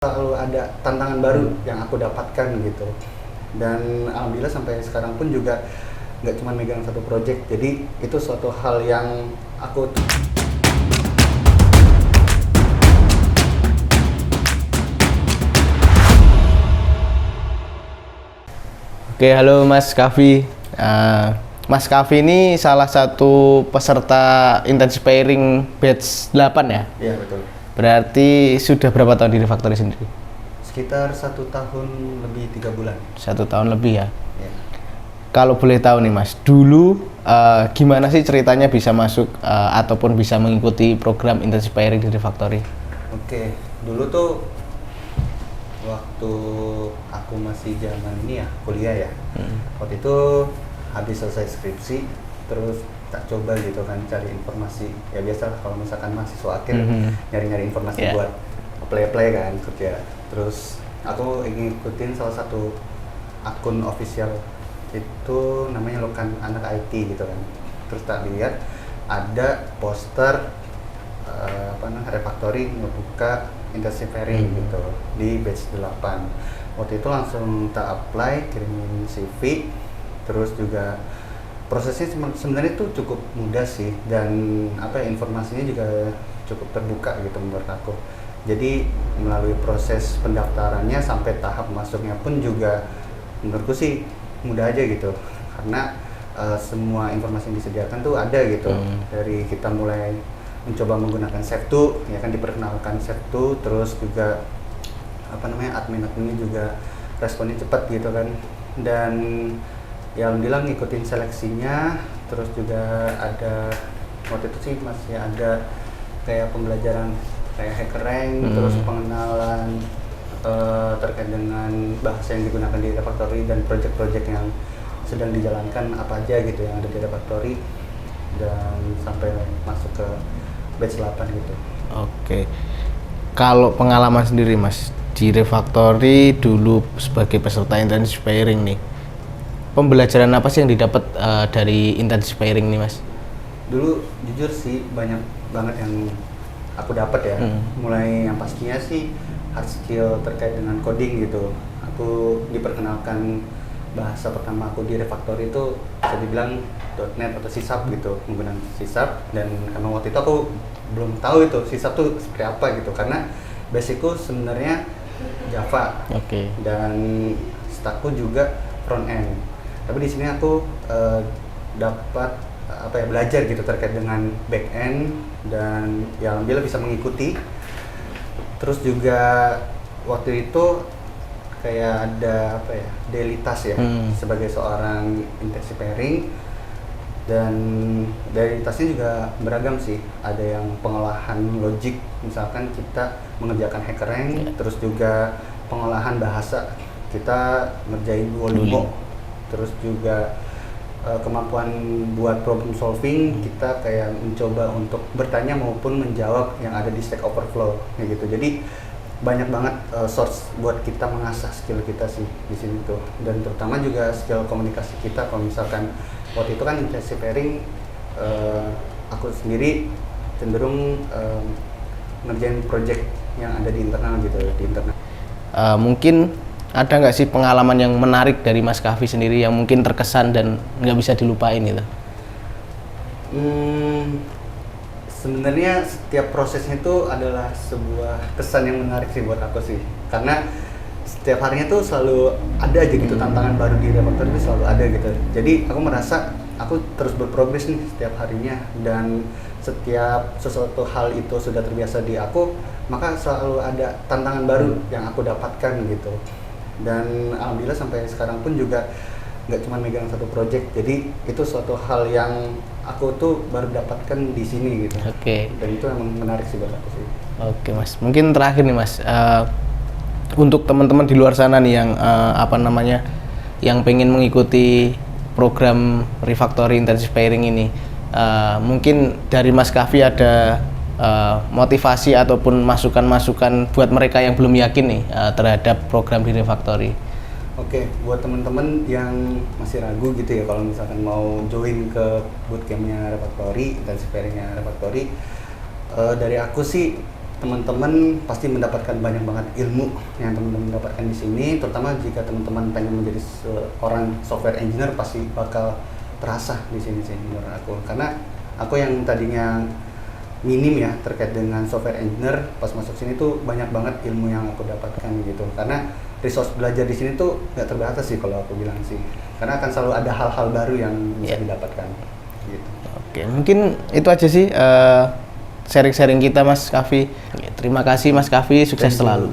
Selalu ada tantangan baru yang aku dapatkan gitu. Dan alhamdulillah sampai sekarang pun juga nggak cuma megang satu project, jadi itu suatu hal yang aku Oke, halo Mas Kavi. Mas Kavi ini salah satu peserta intensive pairing batch 8 ya? Iya betul. Berarti sudah berapa tahun di Refactory sendiri? Sekitar 1 tahun lebih 3 bulan. 1 tahun lebih ya? Ya. Kalau boleh tahu nih Mas, dulu gimana sih ceritanya bisa masuk ataupun bisa mengikuti program intensive pairing di Refactory? Oke, dulu tuh waktu aku masih zaman ini ya, kuliah ya. Waktu itu habis selesai skripsi, terus tak coba gitu kan cari informasi. Ya biasa kalau misalkan mahasiswa akhir nyari-nyari informasi buat apply kan kerja. Terus aku ingin ikutin salah satu akun official itu namanya Lokan Anak IT gitu kan. Terus tak lihat ada poster Refactory ngebuka intensive pairing gitu di batch 8. Waktu itu langsung tak apply, kirimin CV, terus juga prosesnya sebenarnya itu cukup mudah sih, dan informasinya juga cukup terbuka gitu menurut aku. Jadi melalui proses pendaftarannya sampai tahap masuknya pun juga menurutku sih mudah aja gitu, karena semua informasi yang disediakan tuh ada gitu. Dari kita mulai mencoba menggunakan SafeTo, ya kan, diperkenalkan SafeTo, terus juga admin-adminnya juga responnya cepat gitu kan, dan ya alhamdulillah ngikutin seleksinya. Terus juga ada waktu itu sih masih ada kayak pembelajaran kayak HackerRank, terus pengenalan terkait dengan bahasa yang digunakan di Refactory dan project-project yang sedang dijalankan apa aja gitu yang ada di Refactory, dan sampai masuk ke batch 8 gitu. Oke. Kalau pengalaman sendiri Mas di Refactory dulu sebagai peserta intensive pairing nih, pembelajaran apa sih yang didapat dari intensive pairing nih Mas? Dulu jujur sih banyak banget yang aku dapat ya. Mulai yang pastinya sih hard skill terkait dengan coding gitu. Aku diperkenalkan bahasa pertama aku di Refactory itu bisa dibilang .NET atau C# gitu, menggunakan C#, dan emang waktu itu aku belum tahu itu C# tuh seperti apa gitu, karena basicku sebenarnya Java. Dan stackku juga front end. Tapi di sini aku dapat belajar gitu terkait dengan back end, dan ya alhamdulillah bisa mengikuti. Terus juga waktu itu kayak ada daily task ya, sebagai seorang intensive pairing, dan daily tasknya juga beragam sih. Ada yang pengolahan logik, misalkan kita mengerjakan HackerRank, terus juga pengolahan bahasa, kita ngerjain Duolingo, terus juga kemampuan buat problem solving, kita kayak mencoba untuk bertanya maupun menjawab yang ada di Stack Overflow kayak gitu. Jadi banyak banget source buat kita mengasah skill kita sih di sini tuh, dan terutama juga skill komunikasi kita. Kalau misalkan waktu itu kan intensive pairing, aku sendiri cenderung ngerjain project yang ada di internal gitu, di internal. Mungkin ada nggak sih pengalaman yang menarik dari Mas Kavi sendiri yang mungkin terkesan dan nggak bisa dilupain gitu? Sebenarnya setiap prosesnya itu adalah sebuah kesan yang menarik sih buat aku sih, karena setiap harinya tuh selalu ada aja gitu tantangan baru di Refactory, itu selalu ada gitu. Jadi aku merasa aku terus berprogres nih setiap harinya, dan setiap sesuatu hal itu sudah terbiasa di aku, maka selalu ada tantangan baru yang aku dapatkan gitu. Dan alhamdulillah sampai sekarang pun juga nggak cuma megang satu project, jadi itu suatu hal yang aku tuh baru dapatkan di sini gitu. Dan itu emang menarik sih buat aku sih. Oke Mas, mungkin terakhir nih Mas, untuk teman-teman di luar sana nih yang yang pengen mengikuti program Refactory intensive pairing ini, mungkin dari Mas Kavi ada motivasi ataupun masukan-masukan buat mereka yang belum yakin nih terhadap program di Refactory. Oke, buat teman-teman yang masih ragu gitu ya kalau misalkan mau join ke bootcampnya Refactory, intensive pairingnya Refactory, dari aku sih teman-teman pasti mendapatkan banyak banget ilmu yang teman-teman dapatkan di sini, terutama jika teman-teman pengen menjadi seorang software engineer pasti bakal terasa di sini sih menurut aku. Karena aku yang tadinya minim ya terkait dengan software engineer, pas masuk sini tuh banyak banget ilmu yang aku dapatkan gitu. Karena resource belajar di sini tuh nggak terbatas sih kalau aku bilang sih. Karena akan selalu ada hal-hal baru yang bisa didapatkan gitu. Oke, mungkin itu aja sih sharing-sharing kita Mas Kavi. Terima kasih Mas Kavi, sukses selalu.